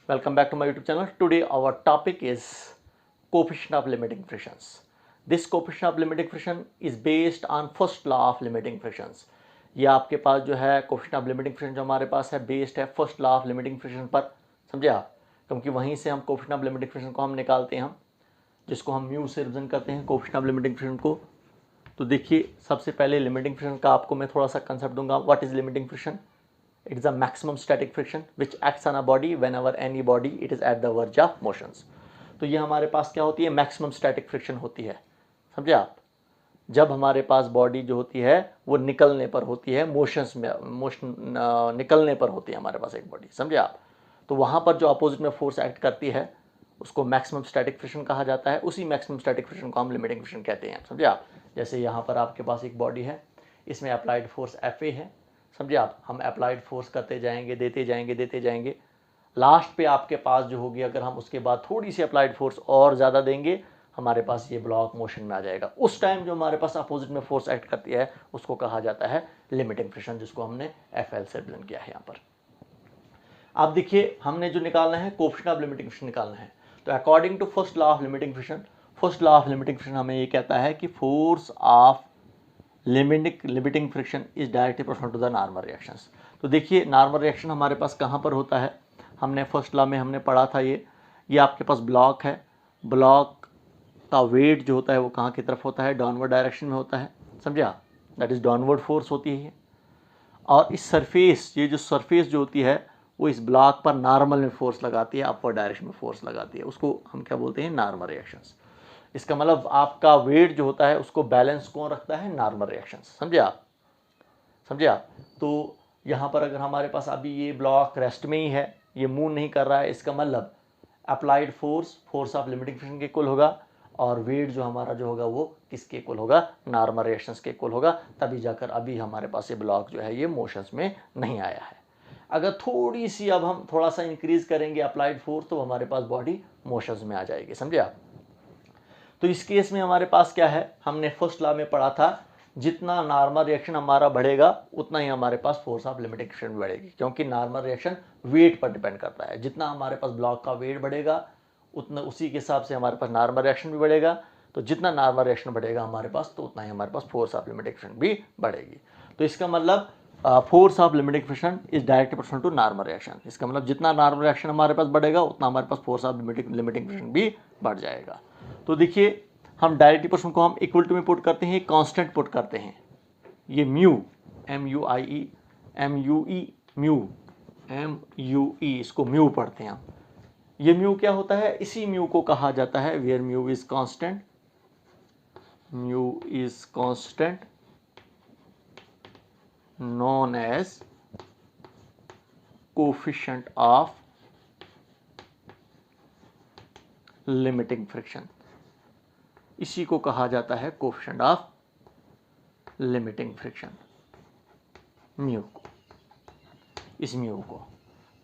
Welcome back to my YouTube channel. Today our topic is coefficient of limiting frictions. This coefficient of limiting friction is based on first law of limiting frictions. ये आपके पास जो है coefficient of limiting friction जो हमारे पास है based है first law of limiting friction पर, समझे आप? क्योंकि वहीं से हम coefficient of limiting friction को हम निकालते हैं, हम जिसको हम म्यू से रिप्रेजेंट करते हैं coefficient of limiting friction को। तो देखिए सबसे पहले लिमिटिंग फ्रिक्शन का आपको मैं थोड़ा सा कंसेप्ट दूंगा। What is limiting friction? It is a maximum static friction which acts on a body whenever any body it is at the verge of motions. तो ये हमारे पास क्या होती है? मैक्सिमम स्टैटिक फ्रिक्शन होती है, समझे आप? जब हमारे पास बॉडी जो होती है वो निकलने पर होती है, मोशन निकलने पर होती है हमारे पास एक बॉडी, समझे आप? तो वहाँ पर जो अपोजिट में फोर्स एक्ट करती है उसको मैक्सिमम स्टैटिक फ्रिक्शन कहा जाता है। उसी मैक्सिमम स्टैटिक फ्रिक्शन को हम लिमिटिंग फ्रिक्शन कहते हैं, समझे आप? जैसे यहाँ पर आपके पास एक बॉडी है, इसमें अप्लाइड फोर्स एफ ए है, समझे आप? हम अप्लाइड फोर्स करते जाएंगे, देते जाएंगे, लास्ट पे आपके पास जो होगी, अगर हम उसके बाद थोड़ी सी अप्लाइड फोर्स और ज़्यादा देंगे, हमारे पास ये ब्लॉक मोशन में आ जाएगा। उस टाइम जो हमारे पास अपोजिट में फोर्स एक्ट करती है उसको कहा जाता है लिमिटिंग फ्रिक्शन, जिसको हमने एफ एल से रिप्रेजेंट किया है यहाँ पर। आप देखिए हमने जो निकालना है कोएफिशिएंट ऑफ लिमिटिंग फ्रिक्शन निकालना है। तो according to first law of limiting friction, first law of limiting friction हमें ये कहता है कि force of limiting friction is directly proportional to the normal reactions. तो देखिए नॉर्मल रिएक्शन हमारे पास कहाँ पर होता है? हमने फर्स्ट लॉ में हमने पढ़ा था, ये आपके पास ब्लॉक है, ब्लॉक का वेट जो होता है वो कहाँ की तरफ होता है? डाउनवर्ड डायरेक्शन में होता है, समझा? दैट इज डाउनवर्ड फोर्स होती है। और इस सरफेस, ये जो सरफेस जो होती है वो इस ब्लॉक पर नॉर्मल में फोर्स लगाती है, अपवर्ड डायरेक्शन में फोर्स लगाती है, उसको हम क्या बोलते हैं? Normal reactions. इसका मतलब आपका वेट जो होता है उसको बैलेंस कौन रखता है? नॉर्मल रिएक्शंस, समझे आप? तो यहाँ पर अगर हमारे पास अभी ये ब्लॉक रेस्ट में ही है, ये मूव नहीं कर रहा है, इसका मतलब applied force of limiting friction के इक्वल होगा, और वेट जो हमारा जो होगा वो किसके इक्वल होगा? नॉर्मल रिएक्शंस के इक्वल होगा। तभी जाकर अभी हमारे पास ये ब्लॉक जो है ये मोशंस में नहीं आया है। अगर थोड़ी सी अब हम थोड़ा सा इंक्रीज करेंगे अप्लाइड फोर्स, तो हमारे पास बॉडी मोशंस में आ जाएगी, समझे आप? तो इस केस में हमारे पास क्या है? हमने फर्स्ट लॉ में पढ़ा था, जितना नॉर्मल रिएक्शन हमारा बढ़ेगा उतना ही हमारे पास फोर्स ऑफ लिमिटिंग फ्रिक्शन बढ़ेगी, क्योंकि नॉर्मल रिएक्शन वेट पर डिपेंड करता है। जितना हमारे पास ब्लॉक का वेट बढ़ेगा उतना उसी के हिसाब से हमारे पास नॉर्मल रिएक्शन भी बढ़ेगा। तो जितना नॉर्मल रिएक्शन बढ़ेगा हमारे पास, तो उतना ही हमारे पास फोर्स ऑफ लिमिटिंग फ्रिक्शन भी बढ़ेगी। तो इसका मतलब force of limiting friction is directly proportional to normal reaction. इसका मतलब जितना नॉर्मल रिएक्शन हमारे पास बढ़ेगा उतना हमारे पास फोर्स ऑफ लिमिटिंग फ्रिक्शन भी बढ़ जाएगा। तो देखिए हम डायरेक्टली प्रोपोर्शनल को हम इक्वल टू में पुट करते हैं, कांस्टेंट पुट करते हैं। ये म्यू, म्यू इसको म्यू पढ़ते हैं हम। ये म्यू क्या होता है? इसी म्यू को कहा जाता है where mu is constant known as coefficient of limiting friction। इसी को कहा जाता है coefficient of limiting friction, mu को, इस म्यू को।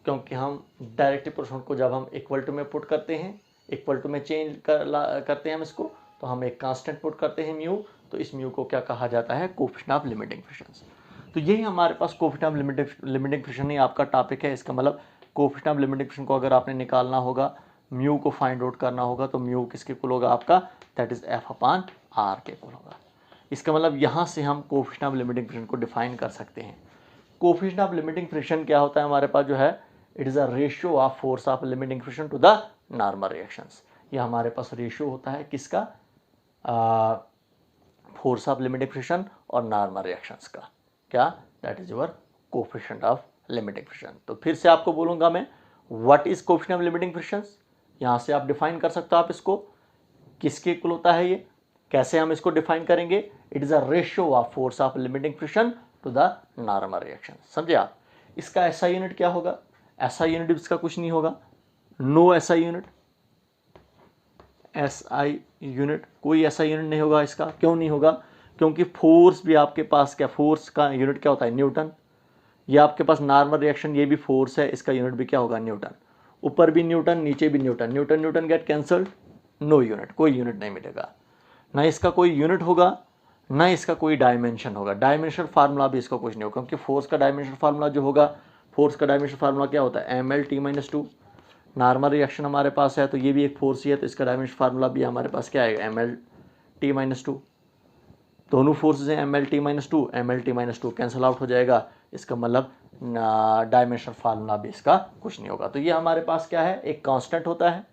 क्योंकि हम डायरेक्टली प्रोपोर्शनल को जब हम इक्वल टू में पुट करते हैं, इक्वल टू में चेंज करते हैं हम इसको, तो हम एक कांस्टेंट पुट करते हैं म्यू, तो इस म्यू को क्या कहा जाता है? Coefficient of limiting friction. तो यही हमारे पास कोएफिशिएंट ऑफ लिमिटिंग फ्रिक्शन ही आपका टॉपिक है। इसका मतलब कोएफिशिएंट ऑफ लिमिटिंग फ्रिक्शन को अगर आपने निकालना होगा, म्यू को फाइंड आउट करना होगा, तो म्यू किसके इक्वल होगा आपका? That is F upon R के इक्वल होगा। इसका मतलब यहाँ से हम कोएफिशिएंट ऑफ लिमिटिंग फ्रिक्शन को डिफाइन कर सकते हैं। कोएफिशिएंट ऑफ लिमिटिंग फ्रिक्शन क्या होता है हमारे पास जो है? It is a ratio of force of limiting friction to the normal reactions. ये हमारे पास रेशियो होता है किसका? फोर्स ऑफ लिमिटिंग फ्रिक्शन और नॉर्मल रिएक्शंस का। क्या? That is your coefficient of limiting friction. तो फिर से आपको बोलूंगा मैं, what is coefficient of limiting frictions? यहाँ से आप डिफाइन कर सकते हो आप इसको, किसके इक्वल होता है ये, कैसे हम इसको डिफाइन करेंगे? It is a ratio of force of limiting friction to the normal reaction, समझे आप? इसका एसआई यूनिट क्या होगा? एसआई यूनिट इसका कुछ नहीं होगा, no SI unit, SI unit कोई एसआई यूनिट नहीं होगा इसका। क्यों नहीं होगा? क्योंकि फोर्स भी आपके पास क्या, फोर्स का यूनिट क्या होता है? न्यूटन। ये आपके पास नॉर्मल रिएक्शन, ये भी फोर्स है, इसका यूनिट भी क्या होगा? न्यूटन। ऊपर भी न्यूटन, नीचे भी newton, newton newton get cancelled, no unit, कोई यूनिट नहीं मिलेगा। ना इसका कोई यूनिट होगा, ना इसका कोई डायमेंशन होगा। डायमेंशन फार्मूला भी इसका कुछ नहीं होगा, क्योंकि फोर्स का डायमेंशन फार्मूला जो होगा, फोर्स का डायमेंशन फार्मूला क्या होता है? ml t-2। नॉर्मल रिएक्शन हमारे पास है तो ये भी एक फोर्स ही है, तो इसका डायमेंशन फार्मूला भी हमारे पास क्या आएगा, mLT-2। दोनों फोर्सेज हैं mLT-2, mLT-2 कैंसिल आउट हो जाएगा, इसका मतलब डायमेंशन फार्मूला भी इसका कुछ नहीं होगा। तो ये हमारे पास क्या है, एक कांस्टेंट होता है,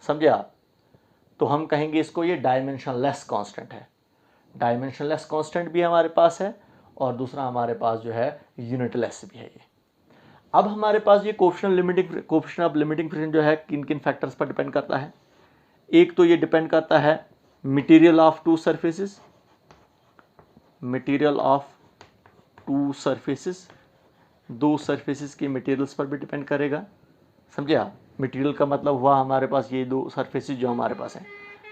समझे आप। तो हम कहेंगे इसको ये डायमेंशनलेस कांस्टेंट है। डायमेंशनलेस कांस्टेंट भी हमारे पास है और दूसरा हमारे पास जो है यूनिटलेस भी है ये। अब हमारे पास ये कोएफिशिएंट ऑफ लिमिटिंग फ्रिक्शन जो है किन किन फैक्टर्स पर डिपेंड करता है। एक तो ये डिपेंड करता है material of to surfaces, material of to surfaces, दो सरफेसेस के मटेरियल्स पर भी डिपेंड करेगा, समझे आप। मटेरियल का मतलब हुआ हमारे पास ये दो सरफेसेस जो हमारे पास हैं,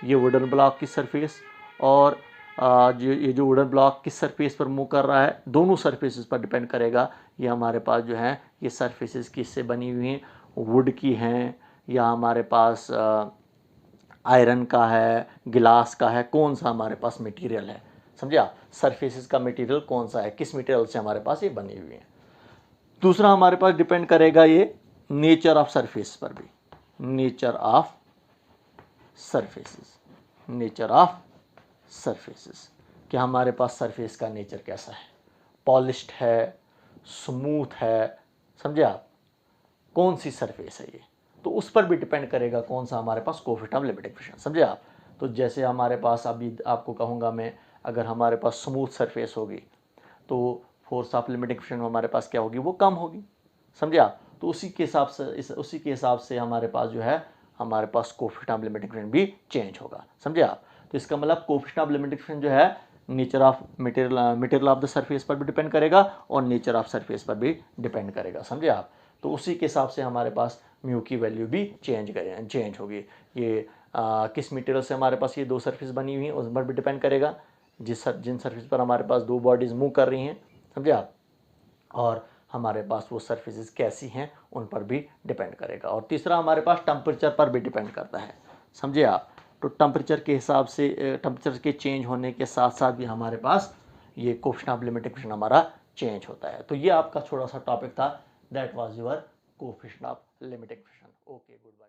ये वुडन ब्लॉक की सरफेस और ये जो वुडन ब्लॉक किस सरफेस पर मूव कर रहा है, दोनों सरफेसेस पर डिपेंड करेगा। ये हमारे पास जो है ये सरफेसेस किससे बनी हुई हैं, वुड की हैं या हमारे पास आयरन का है, गिलास का है, कौन सा हमारे पास मटेरियल है, समझे आप। सरफेसेस का मटेरियल कौन सा है, किस मटेरियल से हमारे पास ये बनी हुई है। दूसरा हमारे पास डिपेंड करेगा ये नेचर ऑफ सरफेस पर भी, nature of surfaces, nature of surfaces, कि हमारे पास सरफेस का नेचर कैसा है, पॉलिश्ड है, स्मूथ है, समझे आप, कौन सी सरफेस है ये, तो उस पर भी डिपेंड करेगा कौन सा हमारे पास कोएफिशिएंट ऑफ लिमिटिंग फ्रिक्शन, समझे आप। तो जैसे हमारे पास अभी आपको कहूँगा मैं, अगर हमारे पास स्मूथ सरफेस होगी तो फोर्स ऑफ लिमिटिंग फ्रिक्शन हमारे पास क्या होगी, वो कम होगी, समझे आप। तो उसी के हिसाब से हमारे पास जो है हमारे पास कोएफिशिएंट ऑफ लिमिटिंग फ्रिक्शन भी चेंज होगा, समझे आप। तो इसका मतलब कोएफिशिएंट ऑफ लिमिटिंग फ्रिक्शन जो है nature of material of the surface पर भी डिपेंड करेगा और नेचर ऑफ सरफेस पर भी डिपेंड करेगा, समझे आप। तो उसी के हिसाब से हमारे पास म्यू की वैल्यू भी चेंज होगी। ये किस मटेरियल से हमारे पास ये दो सरफेस बनी हुई हैं उस पर भी डिपेंड करेगा, जिन सरफेस पर हमारे पास दो बॉडीज मूव कर रही हैं, समझे आप, और हमारे पास वो सरफेसेस कैसी हैं उन पर भी डिपेंड करेगा। और तीसरा हमारे पास टेम्परेचर पर भी डिपेंड करता है, समझे आप। तो टेम्परेचर के हिसाब से टेम्परेचर के चेंज होने के साथ साथ भी हमारे पास ये कोएफिशिएंट ऑफ लिमिटिंग फ्रिक्शन हमारा चेंज होता है। तो ये आपका छोटा सा टॉपिक था, that was your coefficient of limiting friction. Okay, good bye.